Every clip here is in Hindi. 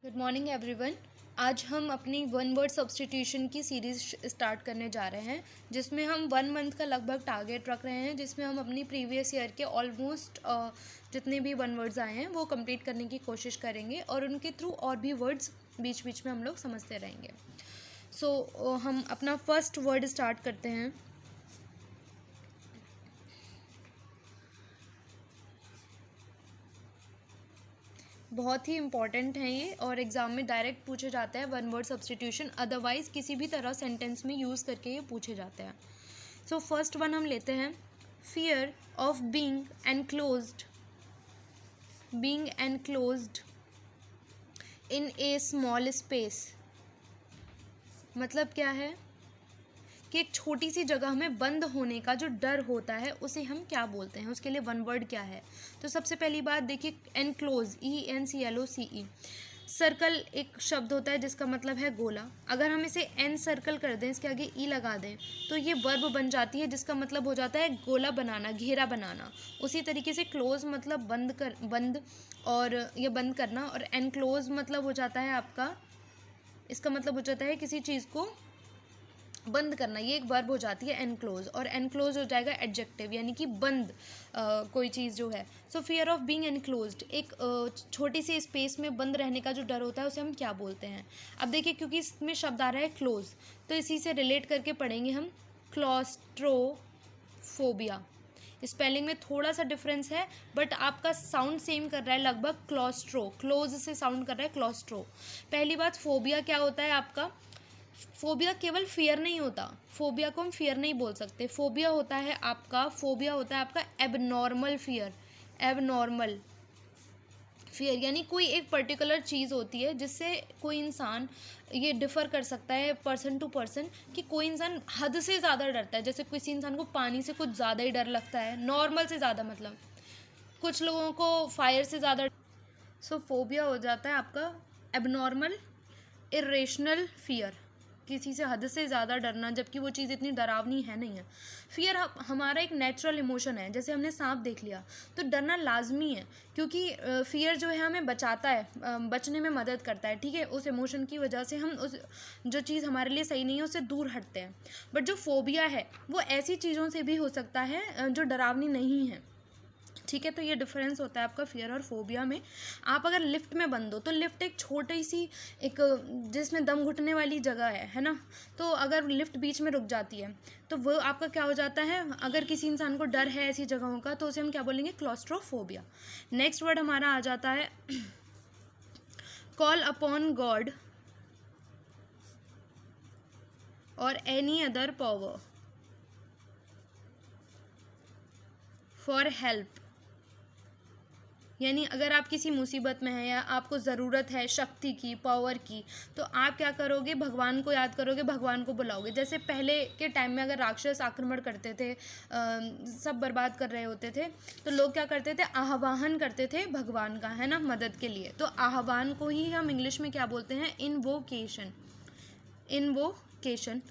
Good morning everyone. आज हम अपनी वन वर्ड सब्स्टिट्यूशन की सीरीज़ स्टार्ट करने जा रहे हैं, जिसमें हम 1 मंथ का लगभग टारगेट रख रहे हैं, जिसमें हम अपनी प्रीवियस ईयर के ऑलमोस्ट जितने भी वन वर्ड्स आए हैं वो कंप्लीट करने की कोशिश करेंगे और उनके थ्रू और भी वर्ड्स बीच बीच में हम लोग समझते रहेंगे। सो हम अपना फर्स्ट वर्ड स्टार्ट करते हैं। बहुत ही इंपॉर्टेंट है ये और एग्ज़ाम में डायरेक्ट पूछे जाता है वन वर्ड सब्स्टिट्यूशन, अदरवाइज़ किसी भी तरह सेंटेंस में यूज़ करके ये पूछे जाते हैं। सो फर्स्ट वन हम लेते हैं, fear of being enclosed in A small space. मतलब क्या है कि एक छोटी सी जगह में बंद होने का जो डर होता है उसे हम क्या बोलते हैं, उसके लिए वन वर्ड क्या है। तो सबसे पहली बात देखिए, एनक्लोज, ENCLOCE। सर्कल एक शब्द होता है जिसका मतलब है गोला। अगर हम इसे एन सर्कल कर दें, इसके आगे ई लगा दें, तो ये वर्ब बन जाती है जिसका मतलब हो जाता है गोला बनाना, घेरा बनाना। उसी तरीके से क्लोज मतलब बंद और ये बंद करना, और एनक्लोज मतलब हो जाता है आपका, इसका मतलब हो जाता है किसी चीज़ को बंद करना। ये एक वर्ब हो जाती है एनक्लोज, और एनक्लोज हो जाएगा एडजेक्टिव, यानी कि बंद कोई चीज़ जो है। सो फियर ऑफ बीइंग एनक्लोज्ड, एक छोटी सी स्पेस में बंद रहने का जो डर होता है उसे हम क्या बोलते हैं। अब देखिए, क्योंकि इसमें शब्द आ रहा है क्लोज, तो इसी से रिलेट करके पढ़ेंगे हम क्लॉस्ट्रोफोबिया। स्पेलिंग में थोड़ा सा डिफरेंस है, बट आपका साउंड सेम कर रहा है लगभग, क्लॉस्ट्रो, क्लोज से साउंड कर रहा है क्लॉस्ट्रो। पहली बात, फोबिया क्या होता है आपका। फोबिया केवल फियर नहीं होता, फोबिया को हम फियर नहीं बोल सकते। फोबिया होता है आपका एबनॉर्मल फियर। एबनॉर्मल फियर यानी कोई एक पर्टिकुलर चीज़ होती है जिससे कोई इंसान, ये डिफ़र कर सकता है पर्सन टू पर्सन, कि कोई इंसान हद से ज़्यादा डरता है। जैसे किसी इंसान को पानी से कुछ ज़्यादा ही डर लगता है, नॉर्मल से ज़्यादा, मतलब कुछ लोगों को फायर से ज़्यादा। सो फोबिया हो जाता है आपका एबनॉर्मल इरेशनल फियर, किसी से हद से ज़्यादा डरना, जबकि वो चीज़ इतनी डरावनी है नहीं है। फियर हमारा एक नेचुरल इमोशन है। जैसे हमने सांप देख लिया तो डरना लाजमी है, क्योंकि फियर जो है हमें बचाता है, बचने में मदद करता है। ठीक है, उस इमोशन की वजह से हम उस जो चीज़ हमारे लिए सही नहीं है उससे दूर हटते हैं। बट जो फोबिया है वो ऐसी चीज़ों से भी हो सकता है जो डरावनी नहीं है। ठीक है, तो ये डिफरेंस होता है आपका फियर और फोबिया में। आप अगर लिफ्ट में बंद हो तो लिफ्ट एक छोटी सी, एक जिसमें दम घुटने वाली जगह है ना, तो अगर लिफ्ट बीच में रुक जाती है तो वो आपका क्या हो जाता है। अगर किसी इंसान को डर है ऐसी जगहों का तो उसे हम क्या बोलेंगे, क्लॉस्ट्रोफोबिया। नेक्स्ट वर्ड हमारा आ जाता है कॉल अपॉन गॉड और any other power for help. यानी अगर आप किसी मुसीबत में हैं या आपको ज़रूरत है शक्ति की, पावर की, तो आप क्या करोगे, भगवान को याद करोगे, भगवान को बुलाओगे। जैसे पहले के टाइम में अगर राक्षस आक्रमण करते थे, सब बर्बाद कर रहे होते थे, तो लोग क्या करते थे, आह्वान करते थे भगवान का, है ना, मदद के लिए। तो आह्वान को ही हम इंग्लिश में क्या बोलते हैं, इनवोकेशन। इनवोकेशन।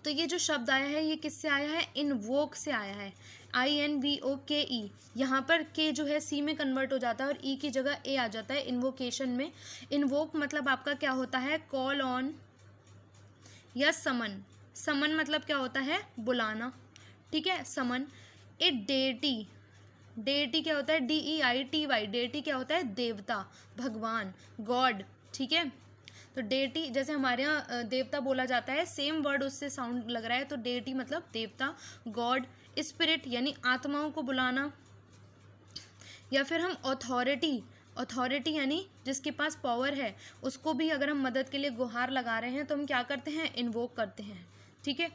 तो ये जो शब्द आया है ये किससे आया है, इनवोक से आया है, INVOKE। यहाँ पर के जो है सी में कन्वर्ट हो जाता है और ई की जगह ए आ जाता है इन्वोकेशन में। इन्वोक मतलब आपका क्या होता है, कॉल ऑन या समन। समन मतलब क्या होता है, बुलाना। ठीक है, समन। ए डेटी, डेटी क्या होता है, DEITY, डेटी क्या होता है, देवता, भगवान, गॉड। ठीक है, तो डेटी, जैसे हमारे यहाँ देवता बोला जाता है, सेम वर्ड उससे साउंड लग रहा है, तो डेटी मतलब देवता, गॉड। स्पिरिट यानी आत्माओं को बुलाना, या फिर हम अथॉरिटी यानी जिसके पास पावर है, उसको भी अगर हम मदद के लिए गुहार लगा रहे हैं तो हम क्या करते हैं, इन्वोक करते हैं। ठीक है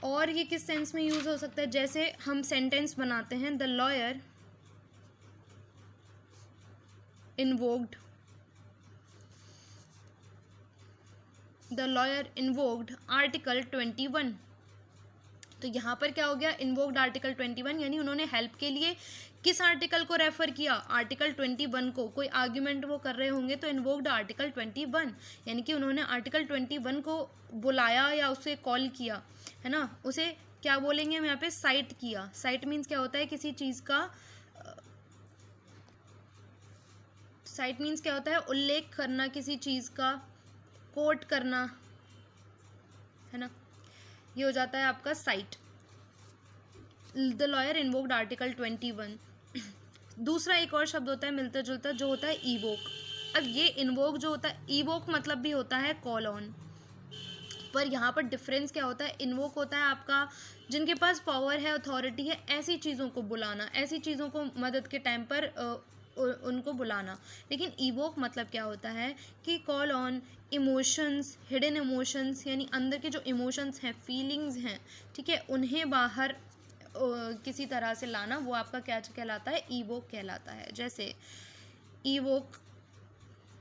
और ये किस सेंस में यूज़ हो सकता है, जैसे हम सेंटेंस बनाते हैं, द लॉयर इन्वोक्ड, आर्टिकल 21। तो यहाँ पर क्या हो गया, इन्वोक्ड आर्टिकल 21, यानी उन्होंने हेल्प के लिए किस आर्टिकल को रेफर किया, आर्टिकल 21 को। कोई आर्ग्यूमेंट वो कर रहे होंगे तो इन्वोक्ड आर्टिकल 21, यानी कि उन्होंने आर्टिकल 21 को बुलाया या उसे कॉल किया, है ना। उसे क्या बोलेंगे हम यहाँ पे, साइट किया। साइट मीन्स क्या होता है, किसी चीज़ का साइट मीन्स क्या होता है, उल्लेख करना किसी चीज़ का, कोट करना, है ना, ये हो जाता है आपका site. The lawyer invoked article 21। दूसरा एक और शब्द होता है मिलता जुलता, जो होता है इवोक। अब ये इन्वोक जो होता है, इवोक मतलब भी होता है कॉल ऑन, पर यहाँ पर डिफरेंस क्या होता है, इन्वोक होता है आपका जिनके पास पावर है, अथॉरिटी है, ऐसी चीज़ों को बुलाना, ऐसी चीज़ों को मदद के टाइम पर उनको बुलाना। लेकिन इवोक मतलब क्या होता है कि call on emotions, hidden emotions, यानी अंदर के जो इमोशंस हैं, फीलिंग्स हैं, ठीक है, उन्हें बाहर किसी तरह से लाना, वो आपका क्या कहलाता है, इवोक कहलाता है। जैसे इवोक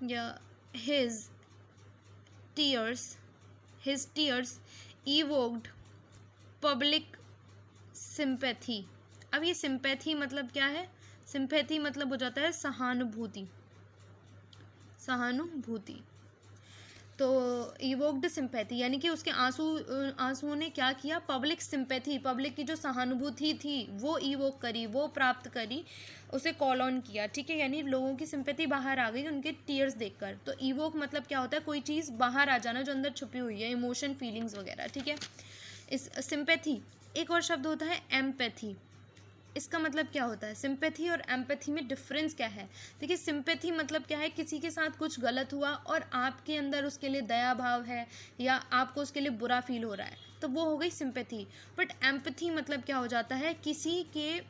या his tears evoked public sympathy. अब ये सिंपैथी मतलब क्या है, सिंपैथी मतलब हो जाता है सहानुभूति, सहानुभूति। तो इवोक्ड सिंपैथी यानी कि उसके आंसुओं ने क्या किया, पब्लिक सिंपैथी, पब्लिक की जो सहानुभूति थी वो इवोक करी, वो प्राप्त करी, उसे कॉल ऑन किया, ठीक है, यानी लोगों की सिंपैथी बाहर आ गई उनके टीयर्स देखकर। तो इवोक मतलब क्या होता है, कोई चीज़ बाहर आ जाना जो अंदर छुपी हुई है, इमोशन, फीलिंग्स वगैरह, ठीक है। इस सिंपैथी। एक और शब्द होता है एम्पैथी। इसका मतलब क्या होता है, सिंपैथी और एम्पैथी में डिफरेंस क्या है। देखिए सिंपैथी मतलब क्या है, किसी के साथ कुछ गलत हुआ और आपके अंदर उसके लिए दया भाव है या आपको उसके लिए बुरा फील हो रहा है, तो वो हो गई सिंपैथी। बट एम्पैथी मतलब क्या हो जाता है, किसी के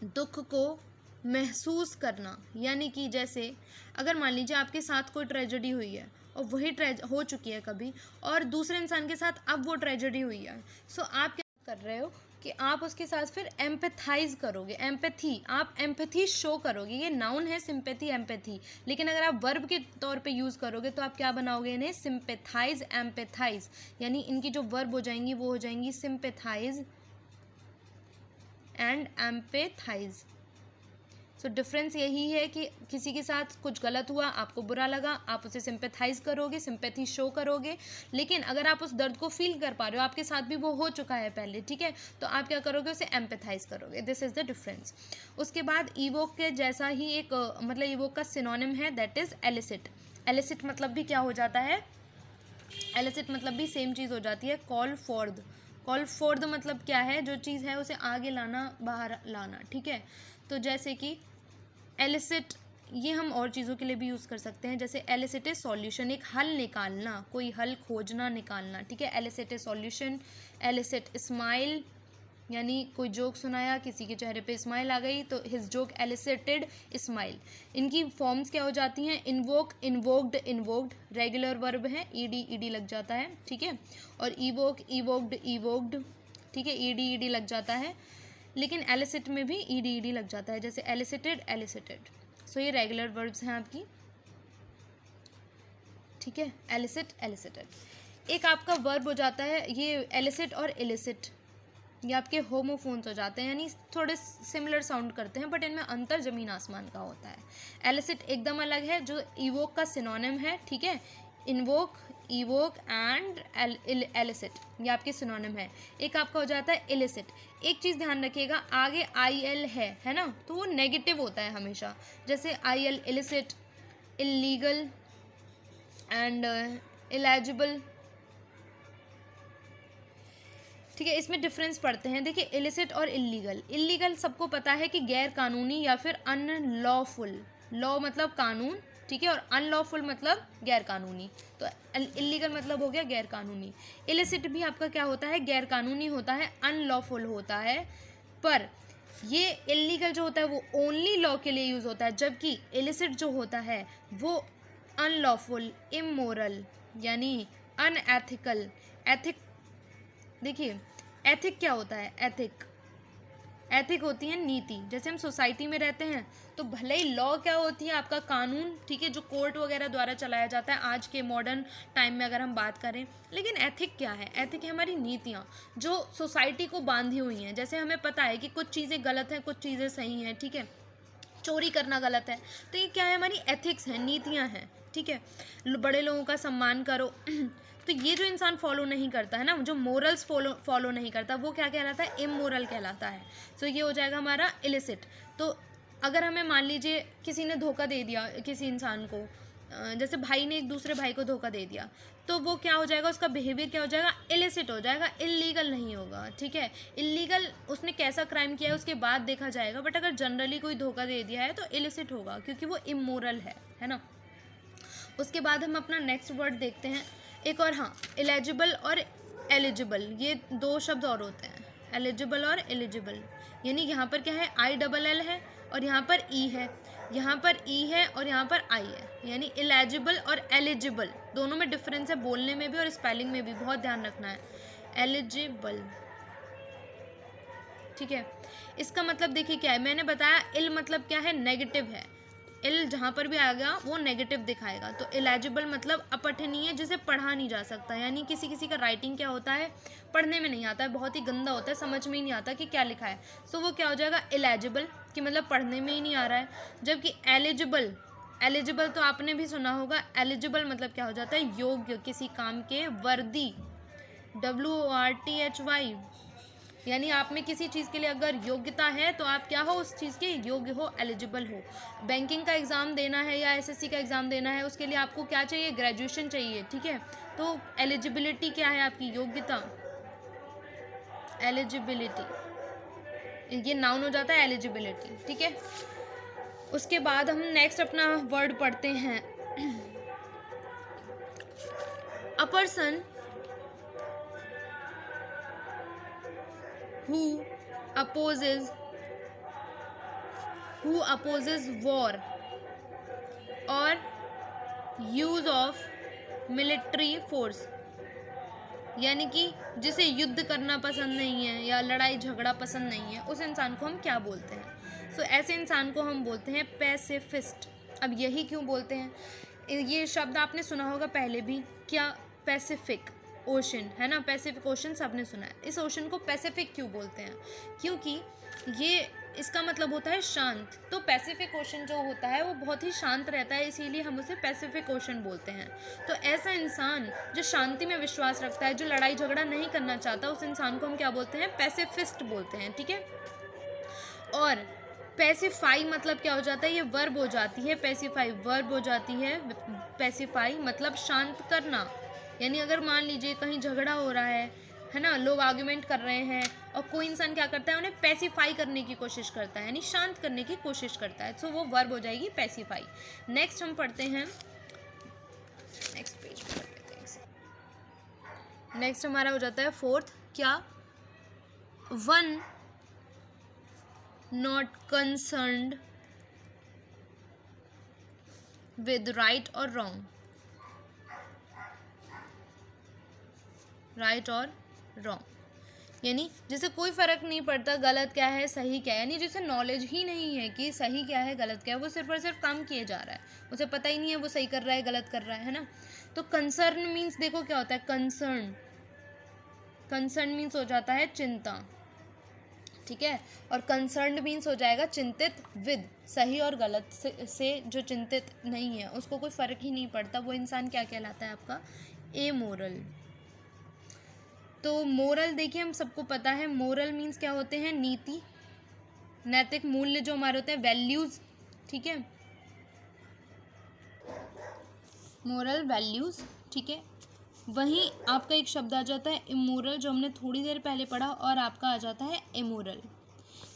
दुख को महसूस करना, यानी कि जैसे अगर मान लीजिए आपके साथ कोई ट्रेजेडी हुई है और वही हो चुकी है कभी, और दूसरे इंसान के साथ अब वो ट्रेजेडी हुई है, सो आप क्या कर रहे हो कि आप उसके साथ फिर एम्पैथाइज करोगे, एम्पैथी, आप एम्पैथी शो करोगे। ये नाउन है सिंपैथी, एम्पैथी, लेकिन अगर आप वर्ब के तौर पे यूज़ करोगे तो आप क्या बनाओगे इन्हें, सिंपैथाइज, एम्पैथाइज, यानी इनकी जो वर्ब हो जाएंगी वो हो जाएंगी sympathise and empathise. So difference यही है कि किसी के साथ कुछ गलत हुआ, आपको बुरा लगा, आप उसे सिंपैथाइज करोगे, सिंपैथी शो करोगे। लेकिन अगर आप उस दर्द को फील कर पा रहे हो, आपके साथ भी वो हो चुका है पहले, ठीक है, तो आप क्या करोगे, उसे एम्पैथाइज करोगे। This is the difference. उसके बाद इवोक के जैसा ही एक मतलब इवोक का सिनोनिम है, दैट इज एलिसिट। एलिसिट मतलब भी क्या हो जाता है, एलिसिट मतलब भी सेम चीज़ हो जाती है, कॉल फॉर्द। कॉल फॉर्द मतलब क्या है, जो चीज़ है उसे आगे लाना, बाहर लाना, ठीक है। तो जैसे कि एलिसिट, ये हम और चीज़ों के लिए भी यूज़ कर सकते हैं, जैसे एलिसिट इज सॉल्यूशन, एक हल निकालना, कोई हल खोजना, निकालना, ठीक है, elicit is solution. Elicit smile, यानी कोई जोक सुनाया, किसी के चेहरे पे स्माइल आ गई, तो हिज जोक एलिसिटेड स्माइल। इनकी फॉर्म्स क्या हो जाती हैं, invoke, invoked, invoked, regular verb है, ईडी ईडी लग जाता है, ठीक है, और इवोक, इवोक्ड, इवोक्ड, ठीक है, ईडी ईडी लग जाता है। लेकिन एलिसिट में भी ईडी ईडी लग जाता है, जैसे एलिसिटेड, एलिसिटेड। सो ये रेगुलर वर्ब्स हैं आपकी, ठीक है, एलिसिट, एलिसिटेड। एक आपका वर्ब हो जाता है ये एलिसिट और इलिसिट, ये आपके होमोफोन्स हो जाते हैं, यानी थोड़े सिमिलर साउंड करते हैं, बट इनमें अंतर ज़मीन आसमान का होता है। एलिसिट एकदम अलग है, जो इवोक का सिनोनिम है, ठीक है, इन्वोक, इवोक एंड एलिसिट, ये आपके सिनोनिम है। एक आपका हो जाता है इलिसिट। एक चीज़ ध्यान रखिएगा, आगे आई एल है ना, तो वो नेगेटिव होता है हमेशा, जैसे I L, illicit, illegal and illegible, ठीक है। इसमें डिफरेंस पढ़ते हैं, देखिए इलिसिट और इलीगल। इलीगल सबको पता है कि गैर कानूनी या फिर अनलॉफुल, लॉ मतलब कानून, ठीक है, और अनलॉफुल मतलब गैर कानूनी, तो इलीगल मतलब हो गया गैर कानूनी। इलिसिट भी आपका क्या होता है, गैर कानूनी होता है, अनलॉफुल होता है, पर ये इलीगल जो होता है वो ओनली लॉ के लिए यूज़ होता है, जबकि इलिसिट जो होता है वो अनलॉफुल, इमोरल, यानी अनएथिकल। एथिक, देखिए एथिक क्या होता है, एथिक, एथिक होती है नीति। जैसे हम सोसाइटी में रहते हैं तो भले ही लॉ क्या होती है, आपका कानून, ठीक है, जो कोर्ट वगैरह द्वारा चलाया जाता है आज के मॉडर्न टाइम में अगर हम बात करें, लेकिन एथिक क्या है, एथिक है हमारी नीतियाँ जो सोसाइटी को बांधी हुई हैं। जैसे हमें पता है कि कुछ चीज़ें गलत हैं, कुछ चीज़ें सही हैं, ठीक है, चोरी करना गलत है, तो ये क्या है, हमारी एथिक्स हैं, नीतियाँ हैं, ठीक है, बड़े लोगों का सम्मान करो। तो ये जो इंसान फॉलो नहीं करता है ना, जो मोरल्स फॉलो नहीं करता, वो क्या कहलाता है, इमोरल कहलाता है। सो ये हो जाएगा हमारा इलिसिट। तो अगर हमें मान लीजिए किसी ने धोखा दे दिया किसी इंसान को, जैसे भाई ने एक दूसरे भाई को धोखा दे दिया, तो वो क्या हो जाएगा, उसका बिहेवियर क्या हो जाएगा, इलिसिट हो जाएगा, इलीगल नहीं होगा, ठीक है। इलीगल उसने कैसा क्राइम किया है उसके बाद देखा जाएगा, बट अगर जनरली कोई धोखा दे दिया है तो इलिसिट होगा, क्योंकि वो इमोरल है ना। उसके बाद हम अपना नेक्स्ट वर्ड देखते हैं एक और, हाँ, एलिजिबल और एलिजिबल, ये दो शब्द और होते हैं, एलिजिबल और एलिजिबल। यानी यहाँ पर क्या है, ILL है और यहाँ पर ई है, यहाँ पर ई है और यहाँ पर आई है, यानी एलिजिबल और एलिजिबल दोनों में डिफरेंस है, बोलने में भी और स्पेलिंग में भी, बहुत ध्यान रखना है। एलिजिबल, ठीक है। इसका मतलब देखिए क्या है, मैंने बताया इल मतलब क्या है, नेगेटिव है, इल जहाँ पर भी आएगा वो नेगेटिव दिखाएगा। तो इलेजिबल मतलब अपठनीय, जिसे पढ़ा नहीं जा सकता, यानी किसी किसी का राइटिंग क्या होता है, पढ़ने में नहीं आता है, बहुत ही गंदा होता है, समझ में ही नहीं आता कि क्या लिखा है, सो वो क्या हो जाएगा, इलेजिबल, कि मतलब पढ़ने में ही नहीं आ रहा है। जबकि एलिजिबल, एलिजिबल तो आपने भी सुना होगा, एलिजिबल मतलब क्या हो जाता है, योग्य, किसी काम के वर्दी, WORTHY, यानी आप में किसी चीज़ के लिए अगर योग्यता है तो आप क्या हो, उस चीज़ के योग्य हो, एलिजिबल हो। बैंकिंग का एग्ज़ाम देना है या SSC का एग्ज़ाम देना है, उसके लिए आपको क्या चाहिए, ग्रेजुएशन चाहिए, ठीक है। तो एलिजिबिलिटी क्या है आपकी, योग्यता, एलिजिबिलिटी, ये नाउन हो जाता है एलिजिबिलिटी, ठीक है। उसके बाद हम नेक्स्ट अपना वर्ड पढ़ते हैं, a person who opposes war or use of military force, यानी कि जिसे युद्ध करना पसंद नहीं है या लड़ाई झगड़ा पसंद नहीं है, उस इंसान को हम क्या बोलते हैं, सो ऐसे इंसान को हम बोलते हैं पैसिफिस्ट। अब यही क्यों बोलते हैं, ये शब्द आपने सुना होगा पहले भी, क्या, पैसिफिक ओशन, है ना, पैसिफिक ओशन सबने सुना है। इस ओशन को पैसिफिक क्यों बोलते हैं, क्योंकि ये, इसका मतलब होता है शांत, तो पैसिफिक ओशन जो होता है वो बहुत ही शांत रहता है, इसीलिए हम उसे पैसिफिक ओशन बोलते हैं। तो ऐसा इंसान जो शांति में विश्वास रखता है, जो लड़ाई झगड़ा नहीं करना चाहता, उस इंसान को हम क्या बोलते हैं, पैसिफिस्ट बोलते हैं, ठीक है। और पैसिफाई मतलब क्या हो जाता है, ये वर्ब हो जाती है, पैसिफाई वर्ब हो जाती है, पैसिफाई मतलब शांत करना। यानी अगर मान लीजिए कहीं झगड़ा हो रहा है ना, लोग आर्ग्यूमेंट कर रहे हैं और कोई इंसान क्या करता है, उन्हें पैसिफाई करने की कोशिश करता है, यानी शांत करने की कोशिश करता है, तो वो वर्ब हो जाएगी पैसिफाई। नेक्स्ट हम पढ़ते हैं, नेक्स्ट पेज पर पढ़ते हैं। नेक्स्ट हमारा हो जाता है फोर्थ, क्या, one not concerned with right और रॉन्ग, राइट और रॉन्ग, यानी जिसे कोई फ़र्क नहीं पड़ता गलत क्या है सही क्या है, यानी जिसे नॉलेज ही नहीं है कि सही क्या है गलत क्या है, वो सिर्फ और सिर्फ काम किए जा रहा है, उसे पता ही नहीं है वो सही कर रहा है गलत कर रहा है ना। तो कंसर्न मीन्स देखो क्या होता है, कंसर्न, कंसर्न मीन्स हो जाता है चिंता, ठीक है। और कंसर्न्ड मीन्स हो जाएगा चिंतित विद, सही और गलत से जो चिंतित नहीं है, उसको कोई फ़र्क ही नहीं पड़ता, वो इंसान क्या कहलाता है आपका, एमोरल। तो मोरल देखिए हम सबको पता है, मोरल मीन्स क्या होते हैं, नीति, नैतिक मूल्य जो हमारे होते हैं, वैल्यूज़, ठीक है, मोरल वैल्यूज़, ठीक है। वहीं आपका एक शब्द आ जाता है इमोरल, जो हमने थोड़ी देर पहले पढ़ा, और आपका आ जाता है इमोरल।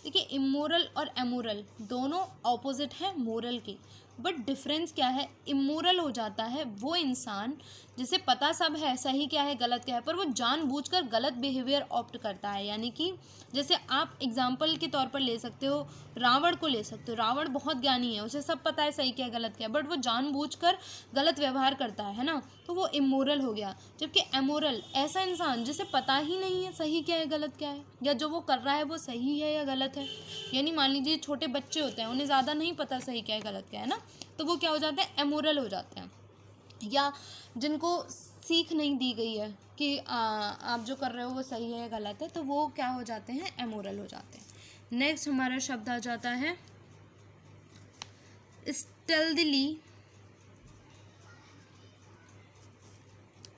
देखिए इमोरल और एमोरल दोनों ऑपोजिट हैं मोरल के, बट डिफरेंस क्या है, इमोरल हो जाता है वो इंसान जिसे पता सब है सही क्या है गलत क्या है, पर वो जानबूझकर गलत बिहेवियर ऑप्ट करता है। यानी कि जैसे आप एग्जाम्पल के तौर पर ले सकते हो, रावण को ले सकते हो, रावण बहुत ज्ञानी है, उसे सब पता है सही क्या है गलत क्या है, बट वो जानबूझकर गलत व्यवहार करता है ना, तो वो इमोरल हो गया। जबकि एमोरल ऐसा इंसान जिसे पता ही नहीं है सही क्या है गलत क्या है, या जो वो कर रहा है वो सही है या गलत है। यानी मान लीजिए छोटे बच्चे होते हैं, उन्हें ज़्यादा नहीं पता सही क्या है गलत क्या है ना, तो वो क्या हो जाते हैं, एमोरल हो जाते हैं। या जिनको सीख नहीं दी गई है कि आप जो कर रहे हो वो सही है या गलत है, तो वो क्या हो जाते हैं, एमोरल हो जाते हैं। नेक्स्ट हमारा शब्द आ जाता है स्टेल्थीली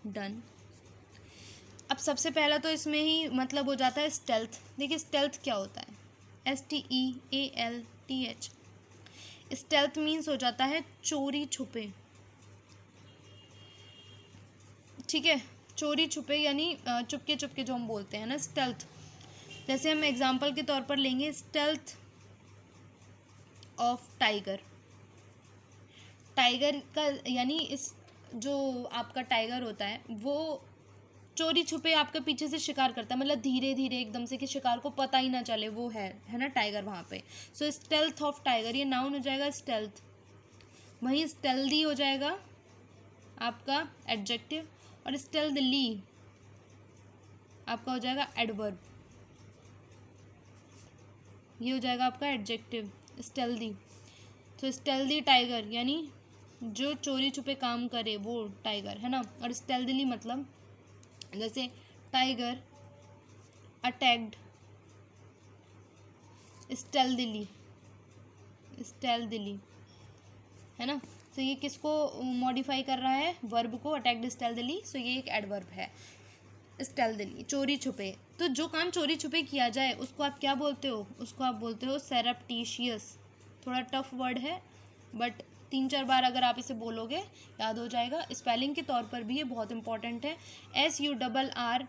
डन। अब सबसे पहला तो इसमें ही मतलब हो जाता है स्टेल्थ। देखिए स्टेल्थ क्या होता है, STEALTH, स्टेल्थ मीन्स हो जाता है चोरी छुपे, ठीक है, चोरी छुपे यानी चुपके चुपके जो हम बोलते हैं ना स्टेल्थ। जैसे हम एग्जांपल के तौर पर लेंगे स्टेल्थ ऑफ टाइगर। टाइगर का यानी इस जो आपका टाइगर होता है वो चोरी छुपे आपके पीछे से शिकार करता है, मतलब धीरे धीरे एकदम से कि शिकार को पता ही ना चले वो है ना टाइगर वहाँ पे। सो स्टेल्थ ऑफ टाइगर ये नाउन हो जाएगा स्टेल्थ। वहीं स्टेल्दी हो जाएगा आपका एडजेक्टिव, और स्टेल्थली आपका हो जाएगा एडवर्ब। ये हो जाएगा आपका एडजेक्टिव स्टेल्दी। तो स्टेल्दी टाइगर यानी जो चोरी छुपे काम करे वो टाइगर है ना। और स्टेल्थली मतलब जैसे टाइगर अटैक्ड स्टेल्थली, स्टेल्थली है ना। तो ये किसको मॉडिफाई कर रहा है, वर्ब को, अटैक्ड स्टेल्थली। सो ये एक एडवर्ब है स्टेल्थली, चोरी छुपे। तो जो काम चोरी छुपे किया जाए उसको आप क्या बोलते हो, उसको आप बोलते हो सरप्टिशियस। थोड़ा टफ वर्ड है बट 3-4 बार अगर आप इसे बोलोगे याद हो जाएगा। स्पेलिंग के तौर पर भी ये बहुत इंपॉर्टेंट है, SURREPTITIOUS,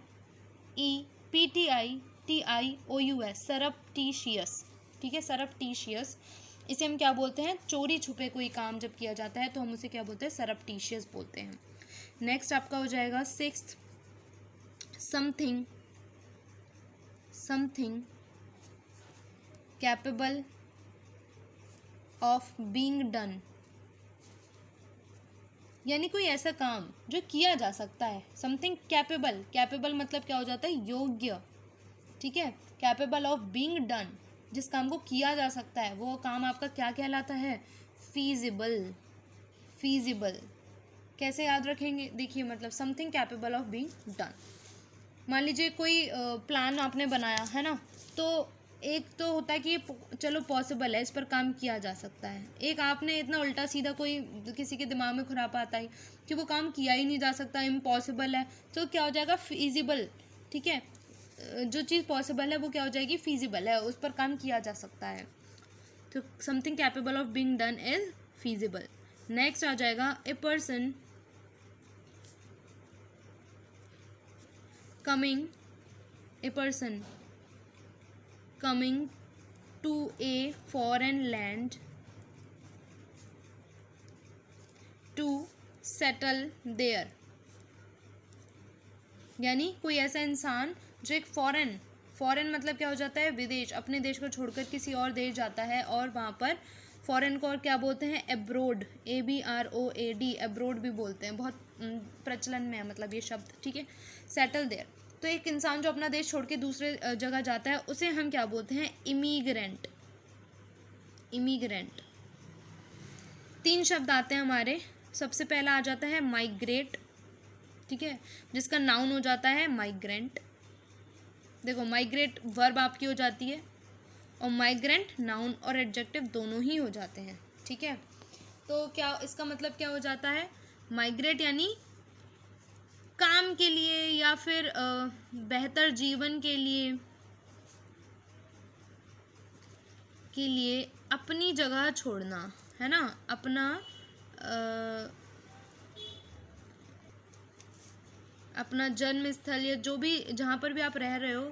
सरप्टिशियस, ठीक है, सरप्टिशियस। इसे हम क्या बोलते हैं, चोरी छुपे कोई काम जब किया जाता है तो हम उसे क्या बोलते हैं, सरप्टिशियस बोलते हैं। नेक्स्ट आपका हो जाएगा 6th, something, something capable of being done, यानी कोई ऐसा काम जो किया जा सकता है। समथिंग कैपेबल, कैपेबल मतलब क्या हो जाता है, योग्य, ठीक है। कैपेबल ऑफ बीइंग डन, जिस काम को किया जा सकता है वो काम आपका क्या कहलाता है, फीजिबल। फीजिबल कैसे याद रखेंगे, देखिए मतलब something capable of being done. मान लीजिए कोई प्लान आपने बनाया है ना, तो एक तो होता है कि चलो पॉसिबल है, इस पर काम किया जा सकता है। एक आपने इतना उल्टा सीधा कोई किसी के दिमाग में खुरापात आई कि वो काम किया ही नहीं जा सकता, इम्पॉसिबल है, तो क्या हो जाएगा, फीजिबल, ठीक है। जो चीज़ पॉसिबल है वो क्या हो जाएगी, फीजिबल है, उस पर काम किया जा सकता है। तो something capable of being done is feasible. Next आ जाएगा a person coming, a person coming to a foreign land to settle there, यानी कोई ऐसा इंसान जो एक फॉरेन मतलब क्या हो जाता है, विदेश, अपने देश को छोड़कर किसी और देश जाता है और वहाँ पर फॉरेन को और क्या बोलते हैं, एब्रोड, ABROAD, एब्रोड भी बोलते हैं, बहुत प्रचलन में है मतलब ये शब्द, ठीक है। सेटल देयर, तो एक इंसान जो अपना देश छोड़ के दूसरे जगह जाता है उसे हम क्या बोलते हैं, इमिग्रेंट। इमिग्रेंट 3 शब्द आते हैं हमारे। सबसे पहला आ जाता है माइग्रेट, ठीक है, जिसका नाउन हो जाता है माइग्रेंट। देखो माइग्रेट वर्ब आपकी हो जाती है और माइग्रेंट नाउन और एडजेक्टिव दोनों ही हो जाते हैं, ठीक है। तो क्या इसका मतलब क्या हो जाता है, माइग्रेट यानी काम के लिए या फिर बेहतर जीवन के लिए अपनी जगह छोड़ना, है ना, अपना जन्म स्थल या जो भी जहाँ पर भी आप रह रहे हो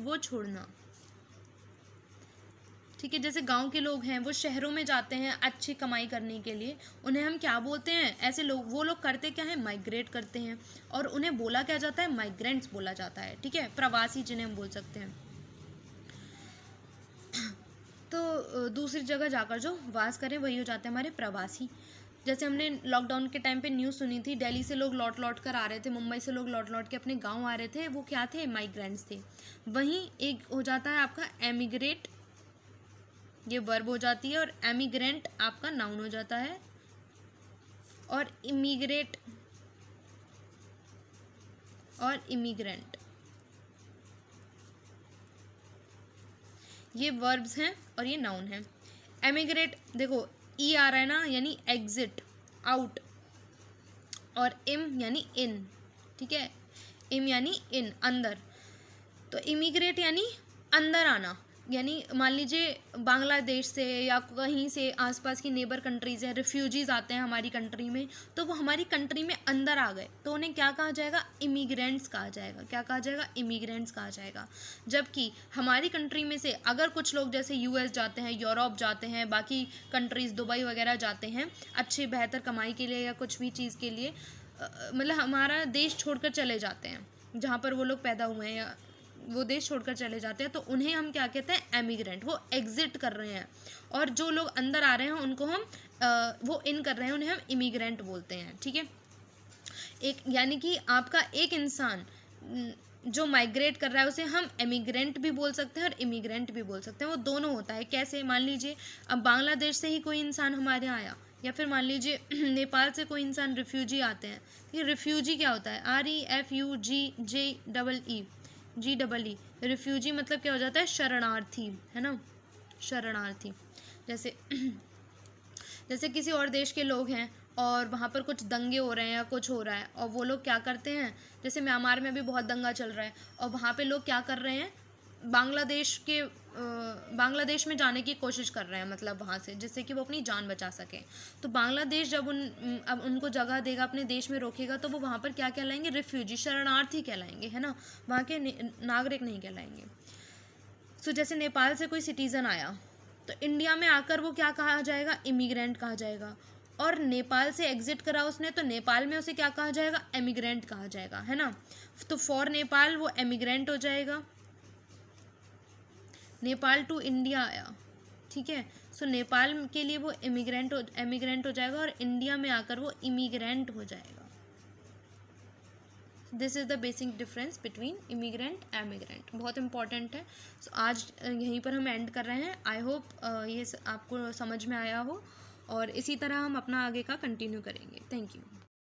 वो छोड़ना, ठीक है। जैसे गांव के लोग हैं वो शहरों में जाते हैं अच्छी कमाई करने के लिए, उन्हें हम क्या बोलते हैं, ऐसे लोग, वो लोग करते क्या है, माइग्रेट करते हैं, और उन्हें बोला क्या जाता है, माइग्रेंट्स बोला जाता है, ठीक है, प्रवासी जिन्हें हम बोल सकते हैं। तो दूसरी जगह जाकर जो वास करें वही हो जाते हैं हमारे प्रवासी। जैसे हमने लॉकडाउन के टाइम पे न्यूज़ सुनी थी, दिल्ली से लोग लौट कर आ रहे थे, मुंबई से लोग लौट के अपने गांव आ रहे थे, वो क्या थे, माइग्रेंट्स थे। वहीं एक हो जाता है आपका एमिग्रेट, ये वर्ब हो जाती है, और एमिग्रेंट आपका नाउन हो जाता है, और इमिग्रेट और इमिग्रेंट ये वर्ब्स हैं और ये नाउन है। एमिग्रेट देखो ई आ रहा है ना, यानी एग्जिट, आउट, और इम यानी इन, ठीक है, इम यानी इन, अंदर। तो इमिग्रेट यानी अंदर आना, यानी मान लीजिए बांग्लादेश से या कहीं से आसपास की नेबर कंट्रीज़ हैं, रिफ्यूजीज़ आते हैं हमारी कंट्री में, तो वो हमारी कंट्री में अंदर आ गए तो उन्हें क्या कहा जाएगा? इमिग्रेंट्स कहा जाएगा। क्या कहा जाएगा? इमिग्रेंट्स कहा जाएगा। जबकि हमारी कंट्री में से अगर कुछ लोग जैसे यूएस जाते हैं, यूरोप जाते हैं, बाकी कंट्रीज़ दुबई वगैरह जाते हैं अच्छी बेहतर कमाई के लिए या कुछ भी चीज़ के लिए, मतलब हमारा देश छोड़कर चले जाते हैं, जहाँ पर वो लोग पैदा हुए हैं या वो देश छोड़कर चले जाते हैं, तो उन्हें हम क्या कहते हैं? एमिग्रेंट। वो एग्जिट कर रहे हैं। और जो लोग अंदर आ रहे हैं उनको हम वो इन कर रहे हैं, उन्हें हम इमिग्रेंट बोलते हैं। ठीक है, एक यानी कि आपका एक इंसान जो माइग्रेट कर रहा है उसे हम एमिग्रेंट भी बोल सकते हैं और इमिग्रेंट भी बोल सकते हैं। वो दोनों होता है। कैसे? मान लीजिए अब बांग्लादेश से ही कोई इंसान हमारे यहाँ आया, या फिर मान लीजिए नेपाल से कोई इंसान रिफ्यूजी आते हैं। ये रिफ्यूजी क्या होता है? REFUGE रिफ्यूजी मतलब क्या हो जाता है? शरणार्थी, है ना, शरणार्थी। जैसे जैसे किसी और देश के लोग हैं और वहाँ पर कुछ दंगे हो रहे हैं या कुछ हो रहा है, और वो लोग क्या करते हैं, जैसे म्यांमार में अभी बहुत दंगा चल रहा है और वहाँ पे लोग क्या कर रहे हैं, बांग्लादेश में जाने की कोशिश कर रहे हैं, मतलब वहाँ से, जिससे कि वो अपनी जान बचा सकें। तो बांग्लादेश जब अब उनको जगह देगा, अपने देश में रोकेगा, तो वो वहाँ पर क्या कहलाएंगे? रिफ्यूजी, शरणार्थी कहलाएंगे, है ना, वहाँ के नागरिक नहीं कहलाएंगे। सो जैसे नेपाल से कोई सिटीज़न आया तो इंडिया में आकर वो क्या कहा जाएगा? इमिग्रेंट कहा जाएगा। और नेपाल से एग्जिट करा उसने तो नेपाल में उसे क्या कहा जाएगा? एमिग्रेंट कहा जाएगा, है ना। तो फॉर नेपाल वो एमिग्रेंट हो जाएगा। नेपाल टू इंडिया आया, ठीक है, सो नेपाल के लिए वो एमिग्रेंट हो जाएगा और इंडिया में आकर वो इमिग्रेंट हो जाएगा। This is the basic difference between immigrant emigrant. बहुत इंपॉर्टेंट है। सो आज यहीं पर हम एंड कर रहे हैं। आई होप ये आपको समझ में आया हो, और इसी तरह हम अपना आगे का कंटिन्यू करेंगे। Thank you.